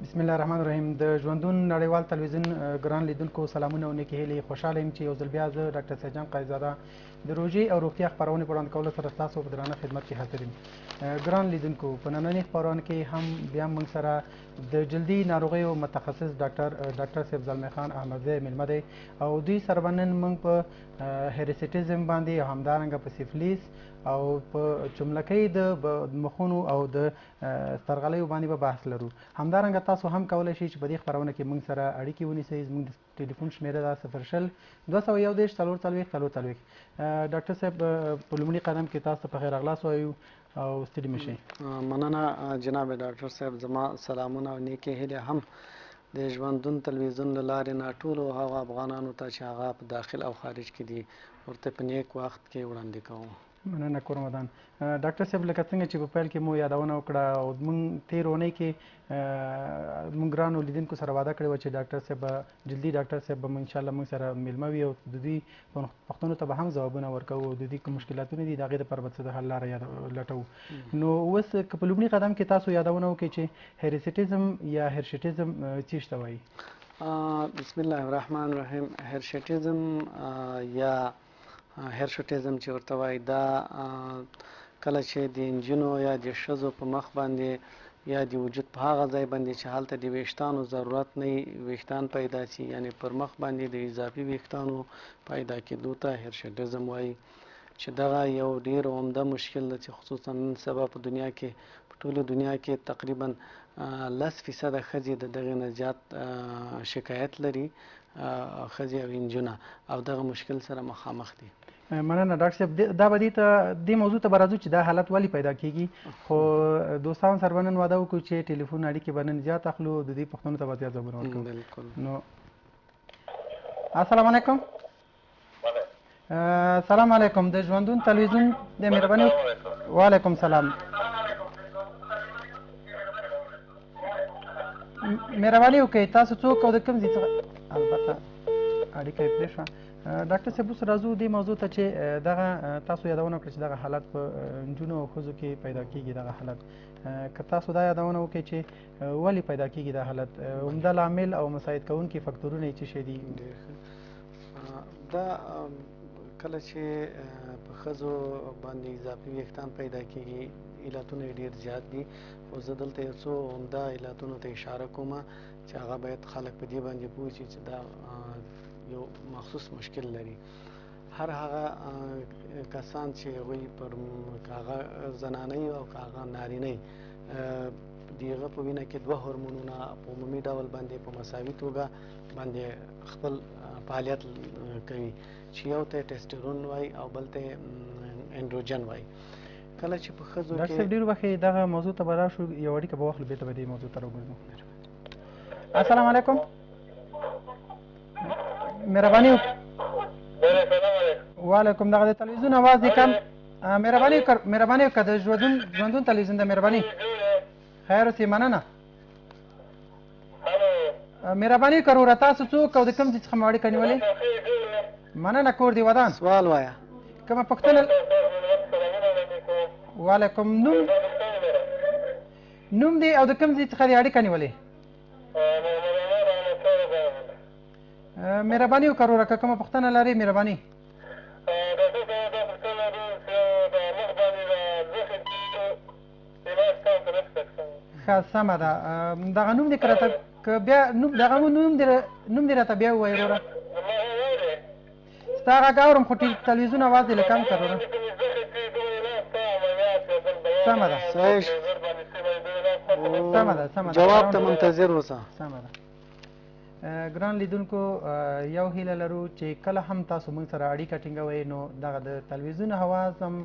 بسم الله الرحمن الرحیم. د ژوندون نړیوال تلویزیون ګران لیدونکو سلامونه او نیکې هیلې. خوشحاله یم چې یو ځل بیا زه ډاکټر سیدجان قایزاده د روژې او روغتیا خپرونې په وړاندې کولو سره ستاسو په درانه خدمت کې حاضر یم. ګران لیدونکو، په نننۍ خپرونه کې هم بیا موږ سره د جلدي ناروغیو متخصص ډاکټر صاحب زلمی خان احمدزی میلمه دی او دوی سره به نن موږ په هیریسیټیزم باندې او همدارنګه په سیفلیس او په چملکۍ د مخونو او د سترغلیو باندې به بحث لرو. همدارنګه تاسو هم کولی شئ چې په دې خپرونه کې موږ سره اړیکې ونیسئ. زموږ د ټلیفون شمیره ده 0 201 440 440. ډاکټر صاحب، په لومړي قدم کې تاسو ته په خیر راغلاست وایو او ستړي مه شئ. مننه جناب ډاکټر صاحب، زما سلامونه او نیکې هیلې هم د ژوندون تلویزیون له لارې نه ټولو هغو افغانانو ته چې هغه په داخل او خارج کې دي ورته په نیک وخت کې وړاندې کوم. مننه کور ودان. ډاکټر صاحب، لکه څنګه چې په پیل کې مو یادونه وکړه او موږ تېر اونۍ کې موږ ګرانو لیدونکو سره وعده کړې وه چې ډاکټر صاحب جلدي ډاکټر صاحب به انشاءالله موږ سره میلمه وي او د دوی پوښتنو ته به هم ځوابونه ورکوو او د دوی کوم مشکلاتونه دي د هغې دپاره به څه د حل لاره لټوو. نو اوس که په لومړي قدم کې تاسو یادونه وکړئ چې هیریسیټیزم یا هرشیټیزم څه شی ته وایي؟ بسم الله الرحمن الرحیم. هرشیټیزم یا هرشوټیزم چې ورته وایي، دا کله چې د نجونو یا د ښځو په مخ باندې یا د وجود په هغه ځای باندې چې هلته د ویښتانو ضرورت نه وي ویښتان پیدا شي، یعنی پر مخ باندې د اضافي ویښتانو پیدا کېدو ته هرشیټیزم وایي، چې دغه یو ډېر عمده مشکل ده چې خصوصا نن سبا په دنیا کې په ټوله دنیا کې تقریبا 10% ښځې د دغې نه زیات شکایت لري، ښځې او نجونه، او دغه مشکل سره مخامخ دي. مننه ډاکټر صاحب. دا به دې موضوع ته به راځو چې دا حالت ولې پیدا کېږي، خو دوستانو سره به نن وعده وکړو چې ټلیفون اړیکې به نن زیات اخلو او د دې پوښتنو ته به زیات ځوابونه ورکوو. بالکل. نو السلام علیکم. سلام علیکم. د ژوندون تلویزیون د مهرباني وعلیکم سلام. مهرباني وکړئ تاسو څوک او د کوم ځای څخه؟ البته اړیکه یې پرې شوه. ډاکټر صاحب، اوس راځو دې موضوع ته چې دغه تاسو یادونه وکړه چې دغه حالت په نجونو او ښځو کې پیدا کېږي. دغه حالت که تاسو دا یادونه وکړئ چې ولې پیدا کېږي دا حالت، عمده لامل او مساعد کوونکي فکتورونه یې څه شی دي؟ دا کله چې په ښځو باندې اضافي ویښتان پیدا کېږي علتونه یې ډېر زیات دي، خو زه دلته یو څو عمده علتونو ته اشاره کوم چې هغه باید خلک په دې باندې پوه شي چې دا یو مخصوص مشکل لري. هر هغه کسان چې هغوی پر هغه زنانه او هغه نارینه د هغه په وینه کې 2 هورمونونه په عمومي ډول باندې په مساوي توګه باندې خپل فعالیت کوي، چې یو ته ټیسټرون وایي او بل ته انډروجن وایي. کله چې په ښځو کې ډاکټر صاحب ډېر وخت دغه موضوع ته به راشو، یو اړیکه به واخلو، بېرته به دې موضوع ته راوګرځو. السلام علیکم. مهرباني وعلیکم. دغه د تلویزیون اواز دې کم. مهرباني وکړه د ژوندون تلویزیون د مهرباني خیر اوسې. مننه. مهرباني وکړه وروره تاسو څوک او د کوم ځای څخه مو اړیکه نیولې؟ مننه کور دې ودان. سوال وایه. کومه پوښتنه؟ وعلیکم. نوم دې او د کوم ځای څخه دې اړیکه نیولې؟ مهرباني وکړه وروره که کومه پوښتنه لرې مهرباني. ښه سمه ده. دغه نوم دې که راته که بیا دغه نوم دې راته بیا ووایې وروره. ستا غږ اورم خو تلویزیون اواز دې لږ کم کړه وروره. سمه ده. سمه ده. جواب ته منتظر اوسه. سمه ده. ګران لیدونکو، یو هیله لرو چې کله هم تاسو موږ سره اړیکه ټینګوئ نو دغه د تلویزیون اواز هم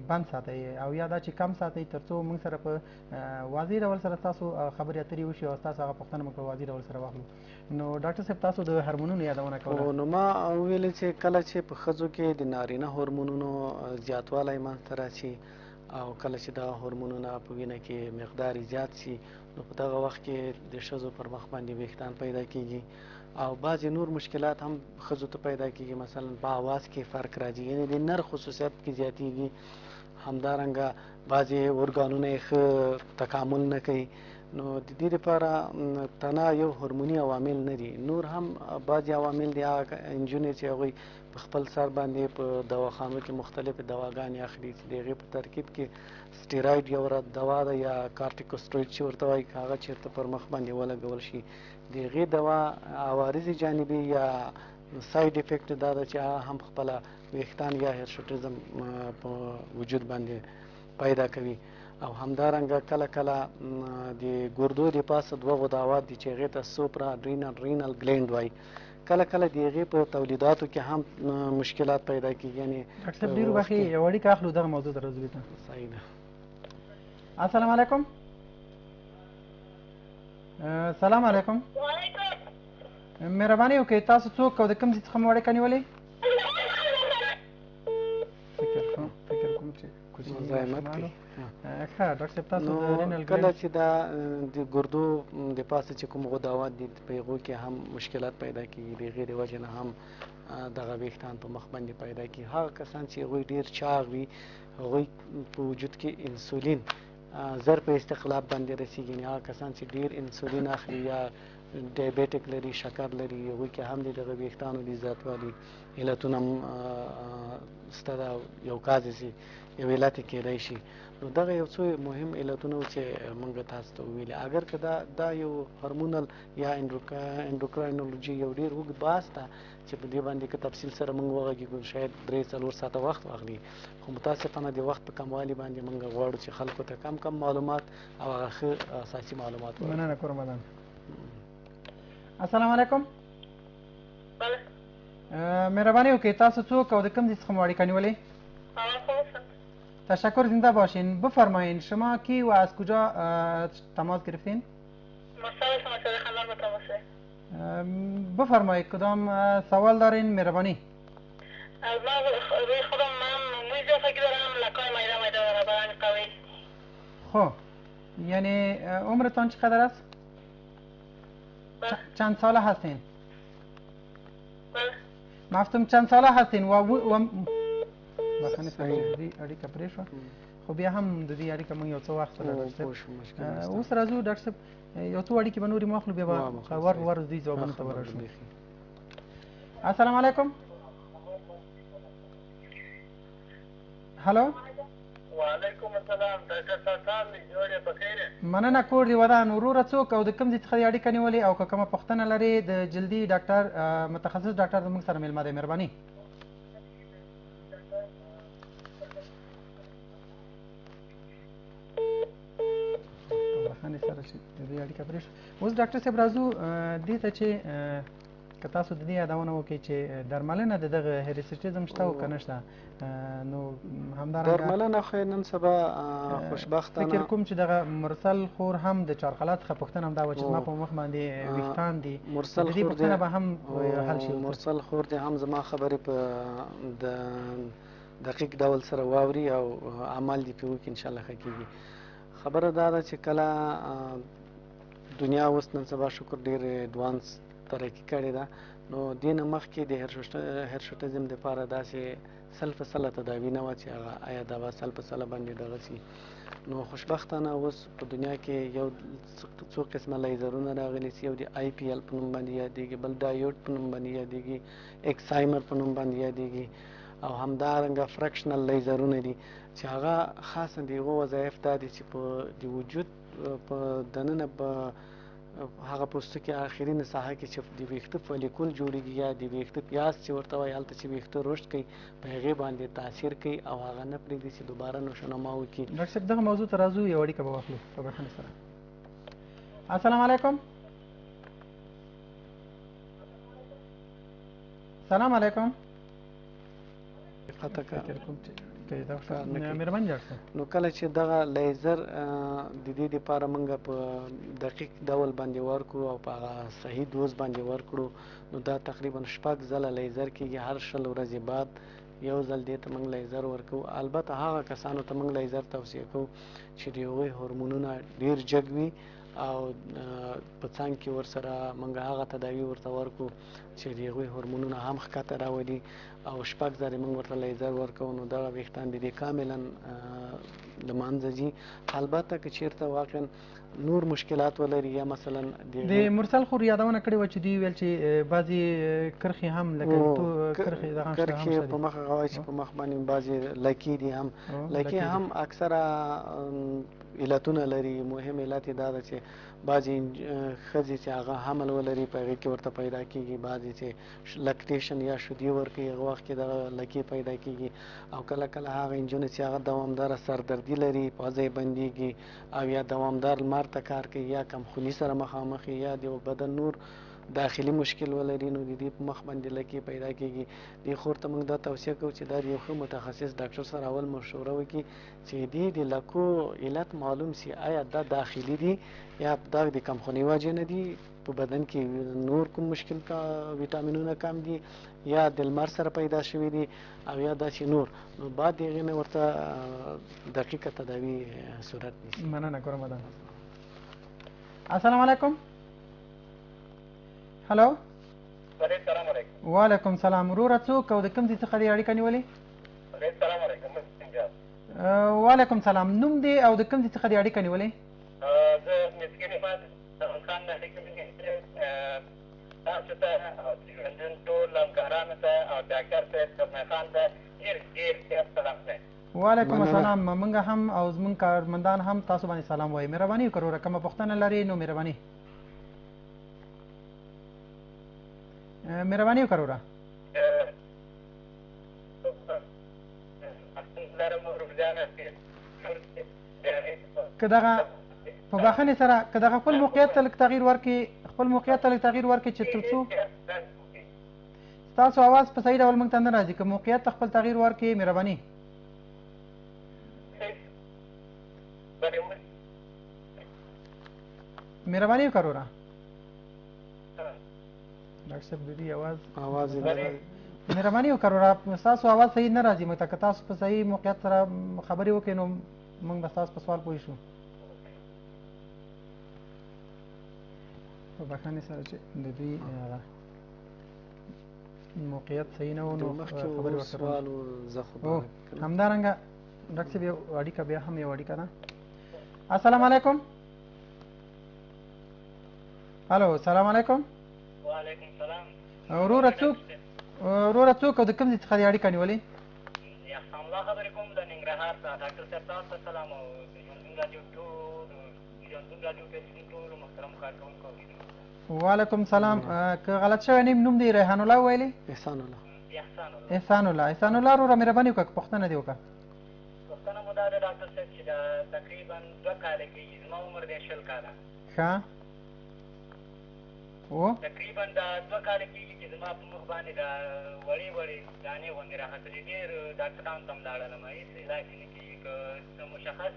بند ساتئ او یا دا چې کم ساتئ تر څو موږ سره په واضح ډول سره تاسو خبرې اترې وشي او تاسو هغه پوښتنه موږ په واضح ډول سره واخلو. نو ډاکټر صاحب، تاسو د هورمونونو یادونه کوله. نو ما وویل چې کله چې په ښځو کې د نارینه هورمونونو زیاتوالی منځته راشي او کله چې دغه هورمونونه په وینه کې مقدار زیات شي نو په دغه وخت کې د ښځو پر مخ باندې ویښتان پیدا کېږي او بعضې نور مشکلات هم ښځو ته پیدا کېږي، مثلا په اواز کې فرق راځي، یعنې د نر خصوصیت کې زیاتېږي. همدارنګه بعضې ارګانونه یې ښه تکامل نه کوي، نو د دې لپاره تنها یو هورموني عوامل نه دي، نور هم بعضې عوامل دي. هغه نجونې چې هغوی په خپل سر باندې په دواخانو کې مختلفې دواګانې اخلي چې د هغې په ترکیب کې سټیراید یو دوا ده یا کارټیکوسټروید چې ورته وایي، که هغه چېرته پر مخ باندې ولګول شي د هغې دوا عوارض جانبي یا ساید افیکټ دا ده چې هغه هم خپله ویښتان یا هرشوټیزم په وجود باندې پیدا کوي. او همدارنګه کله کله د ګردو د پاسه دوه غداوات دي چې هغې ته سوپرا ادرینل رینل ګلینډ وایي، کله کله د هغې په تولیداتو کې هم مشکلات پیدا کېږي. یعنې ډاکټر صاحب ډېرو وخت یو اړیکه اخلو دغه موضوع ته راځو بېرته. صحیح ده. السلام علیکم. سلام علیکم. مهرباني وکړئ تاسو څوک او د کوم ځای څخه مو اړیکه نیولې؟ فکر کوم چې مزاحمت کوي. ښه ډاکټر صاحب تاسو د رینل کله چې دا د ګردو د پاسه چې کوم غداوات دي په هغو کې هم مشکلات پیدا کېږي، د هغې د وجې نه هم دغه ویښتان په مخ باندې پیدا کېږي. هغه کسان چې هغوی ډېر چاغ وي هغوی په وجود کې انسولین زر په استقلاب باندې رسېږي، یعنې هغه کسان چې ډېر انسولین اخلي یا ډایبیټک لري، شکر لري، هغوی کې هم د دغه ویښتانو د زیاتوالي علتونه هم شته ده او یو کازې یو علت یې کیدی شي. نو دغه یو څو مهم علتونه وو چې موږ تاسو ته وویلې. اگر که دا یو هورمونل یا انډوکراینولوژي یو ډېر اوږد بحث ده چې په دې باندې که تفصیل سره موږ وغږېږو شاید 3-4 ساعته وخت واخلي، خو متاسفانه د وخت په کموالي باندې موږ غواړو چې خلکو ته کم معلومات او هغه ښه اساسي معلومات ورکړو. مننه کوم. السلام علیکم. مهربانی وکړئ تاسو څوک او د کوم ځای څخه مو اړیکه نیولې؟ تشکر، زنده باشین. بفرمایین شما کی و از کجا تماس گرفتین؟ بفرمایید کدام سوال دارین؟ مهربانی. از من روی خودم من موی اضافگی دارم، لکای میده داره بدن قوی. خب یعنی عمرتان چقدر است؟ چند ساله هستین؟ مفتم چند ساله هستین و بخنه سړي اړیکه پرې شوه، خو بیا هم د دې اړیکه موږ یو څه وخت سره اوس راځو. ډاکټر صاحب یو څو اړیکې به نورې مو اخلو، بیا به ور دوی ځوابونو ته ورشو. السلام علیکم. هلو. وعلیکم السلام. ډاکټر صاحب جوړ یې بخیر؟ مننه کور دې ودان. وروره څوک او د کوم ځای څخه دې اړیکه نیولې او که کومه پوښتنه لرې د جلدي ډاکټر متخصص ډاکټر زموږ سره میلمه دی. مهرباني. سره چې د دې اړیکه پرې شوه. اوس ډاکټر صاحب راځو دې ته چې که تاسو د دې یادونه وکړئ چې درملنه د دغه هیریسټیزم شته او که نه شته، نو همدارنګه درملنه خو نن سبا خوشبختانه فکر کوم چې دغه مرسل خور هم د چارقلات څخه پوښتنه هم دا وه چې زما په مخ باندې ویښتان دي، د دې پوښتنه به هم حل شي. مرسل خور دې هم زما خبرې په دقیق ډول سره واوري او عمل دې پرې وکړي، انشاءالله ښه کېږي. خبره دا ده چې کله دنیا اوس نن سبا شکر ډېر ایډوانس ترقي کړې ده، نو دې نه مخکې د هرشوټیزم دپاره داسې سل په سله تداوي نه وه چې هغه آیا دا به سل په سله باندې دغه سي. نو خوشبختانه اوس په دنیا کې یو څو قسمه لیزرونه راغلي چې یو د آی پی ایل په نوم باندې یادېږي، بل ډایوډ په نوم باندې یادېږي، اکسایمر په نوم باندې یادېږي، او همدارنګه فرکشنل لیزرونه دي چې هغه خاصا د هغو وظایف دا دي چې په د وجود په دننه په هغه پوستکي آخرینه ساحه کې چې د ویښته فولیکول جوړېږي یا د ویښته پیاز چې ورته وایي، هلته چې ویښته رشد کوي په هغې باندې تاثیر کوي او هغه نه پرېږدي چې دوباره نشونما وکړي. ډاکټر صاحب دغه موضوع ته راځو، یو اړیکه به واخلو په بښنې سره. السلام علیکم. سلام علیکم. نو کله چې دغه لیزر د دې دپاره موږ په دقیق ډول باندې ورکړو او په هغه صحیح دوز باندې ورکړو، نو دا تقریبا 6 ځله لیزر کېږي. هر 20 ورځې بعد یو ځل دې ته موږ لیزر ورکوو. البته هغه کسانو ته موږ لیزر توصیه کوو چې د هغوی هورمونونه ډېر جګ وي او په څنګ کې ورسره موږ هغه تداوي ورته ورکړو چې د هغوی هورمونونه هم ښکته راولي او 6 ځلې موږ ورته لیزر ورکوو، نو دغه ویښتان د دې کاملا له منځه ځي. البته که چېرته واقعا نور مشکلات ولري یا مثلا د مرسل خور یادونه کړې وه چې دوی ویل چې بعضې کرښې هم لکه کرښې دغه کرښې په مخ هغه وایي چې په مخ باندې بعضې لکې دي هم لکې هم اکثره علتونه لري. مهم علت یې دا ده چې بعضې ښځې چې هغه حمل ولري په هغې کې ورته پیدا کېږي، بعضې چې لکټیشن یا شیدې ورکوي هغه وخت کې دغه لکې پیدا کېږي، او کله کله هغه نجونې چې هغه دوامداره سردردي لري پوزه یې بندېږي، او یا دوامدار لمر ته کار کوي یا کمخوني سره مخامخ یا د بدن نور داخلي مشکل ولري، نو د دې په مخ باندې لکې پیدا کېږي. دې خور ته موږ دا توصیه کوو چې دا د یو ښه متخصص ډاکټر سره اول مشوره وکړي چې دې د لکو علت معلوم سي، آیا دا داخلي دي یا دا د کمخوني وجې نه دي، په بدن کې نور کوم مشکل کا ویټامینونه کم دي یا د لمر سره پیدا شوي دي او یا داسې نور، نو بعد د هغې نه ورته دقیقه تداوي صورت نیسي. مننه ګرمه ده. السلام علیکم. هلو. السلام علیکم. وعلیکم سلام. وروره څوک او د کوم ځای څخه دې اړیکه نیولې؟ السلام علیکم. وعلیکم سلام. نوم دې او د کوم ځای څخه دې اړیکه نیولې؟ زه مسکین احمد خان نه اړیکه نیولې تاسو ته او ژوندون ټول همکارانو ته او ډاکټر صاحب زلمی خان ته ډېر ډېر زیات سلام دی. وعلیکم السلام. موږ هم او زموږ کارمندان هم تاسو باندې سلام وایي. مهرباني وکړه وروره کومه پوښتنه لرې نو مهرباني وکړه وروره. که دغه په بخښنې سره که دغه خپل موقعیت ته لږ تغییر ورکړي چې تر څو ستاسو اواز په صحیح ډول موږ ته نه راځي. که موقعیت ته خپل تغییر ورکړي مهرباني وکړه وروره. ډاکټر صاحب د دې اواز مهرباني وکړه وروره، ستاسو اواز صحیح نه راځي موږ ته. که تاسو په صحیح موقعیت سره خبرې وکړئ نو موږ به ستاسو په سوال پوه شو. په بخښنې سره چې د دوی موقعیت صحیح نه و نو خبرې وکړو. همدارنګه ډاکټر صاحب یو اړیکه بیا هم یو اړیکه ده. السلام علیکم. الو السلام علیکم. وعلیکم السلام. وروره څوک او د کوم ځای څخه دې اړیکه نیولې؟ احسان الله خبرې کوم د ننګرهار څخه. ډاکټر صاحب تاسو ته سلام او د ژوندون راډیو ټلویزیون ټولو محترمو کارکوونکو. وعلیکم سلام. که غلط شوی نه نوم دې ریحان الله وویلې؟ احسان الله وروره مهرباني وکړه پوښتنه دې وکړه. پوښتنه مو دا ده ډاکټر صاحب چې دا تقریبا 2 کاله کېږي زما عمر دی 20 کاله. ښه تقریبا دا 2 کاله کېږي چې زما په مخ باندې دا وړې دانې غوندې راختلي. ډېر ډاکټرانو ته هم لاړلم هېڅ علاج نه کېږي. که مشخص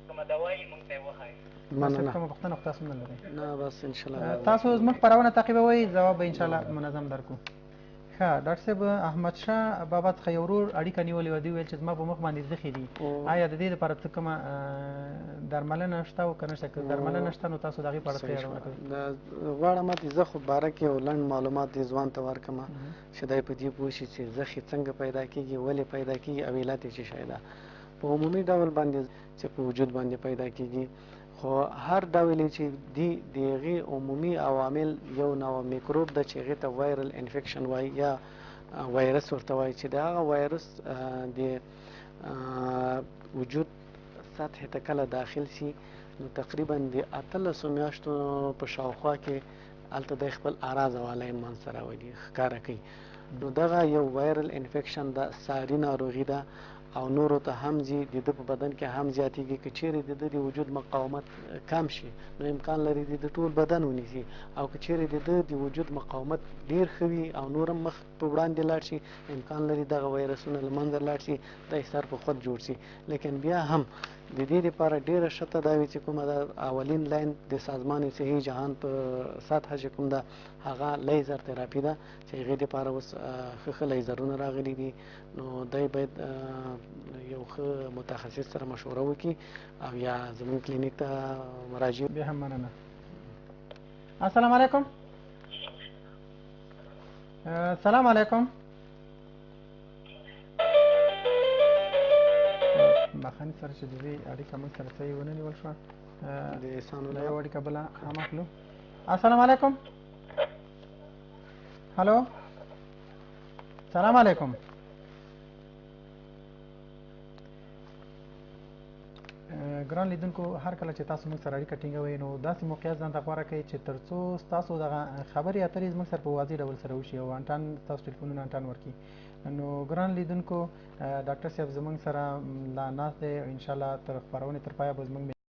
کومه دوا یې موږ ته یې وښایي. کومه پوښتنه خو تاسو نه لرئ؟ نه بس انشاءالله تاسو زموږ خپرونه تعقیبوئ ځواب به انشاءالله منظم درکړو. ښه ډاکټر صاحب احمدشاه بابا څخه یو ورور اړیکه نیولې وه. دوی ویل چې زما په مخ باندې زخې دي، آیا د دې لپاره څه کومه درملنه شته او که نشته؟ که درملنه شته نو تاسو د هغې په اړه څه یادونه کوئ؟ غواړم د زخو باره کې یو لنډ معلومات دې ځوان ته ورکړم چې دی په دې پوه شي چې زخې څنګه پیدا کېږي، ولې پیدا کېږي او علت یې څه شی ده. په عمومي ډول باندې چې په وجود باندې پیدا کېږي، خو هر ډول چې دی د هغې عمومي عوامل یو نوع میکروب ده چې هغې ته وایرل انفیکشن وایي یا وایرس ورته وایي، چې د هغه وایرس د وجود سطح ته کله داخل سي نو تقریبا د 18 میاشتو په شاوخوا کې هلته د خپل اعراض او علایم منځته راولي ښکاره کوي. نو دغه یو وایرل انفیکشن ده، ساري ناروغي ده او نورو ته هم ځي، د ده په بدن کې هم زیاتېږي. که چیرې د ده د وجود مقاومت کم شي نو امکان لري د ټول بدن ونیسي، او که چیرې د ده د وجود مقاومت ډېر ښه وي او نور هم مخ په وړاندې لاړ شي، امکان لري دغه وایرسونه له منځه لاړ شي، دی سر په خود جوړ شي. لیکن بیا هم د دې لپاره ډېره ښه تداوي چې کومه ده اولین لاین د سازمان صحي جهان په سطحه چې کوم ده هغه لیزر تراپي ده، چې هغې دپاره اوس ښه لیزرونه راغلي دي. نو دی باید یو ښه متخصص سره مشوره وکړي او یا زموږ کلینیک ته مراجعه. بیا هم مننه. السلام علیکم. السلام علیکم. مخني سره چې د دې اړیکه موږ سره صحیح ونه نیول شوه د احسان دا الله یو اړیکه بله هم اخلو. السلام علیکم. هلو سلام علیکم. ګران لیدونکو هر کله چې تاسو موږ سره اړیکه ټینګوئ نو داسې موقعیت ځان ته غوره کړئ چې تر څو ستاسو دغه خبرې اترې زموږ سره په واضح ډول سره وشي او انټن ستاسو ټلیفونونه انټن ورکړي. نو ګران لیدونکو ډاکټر صاحب زموږ سره لا ناست دی، انشاءالله تر خپرونې تر پایه به زموږ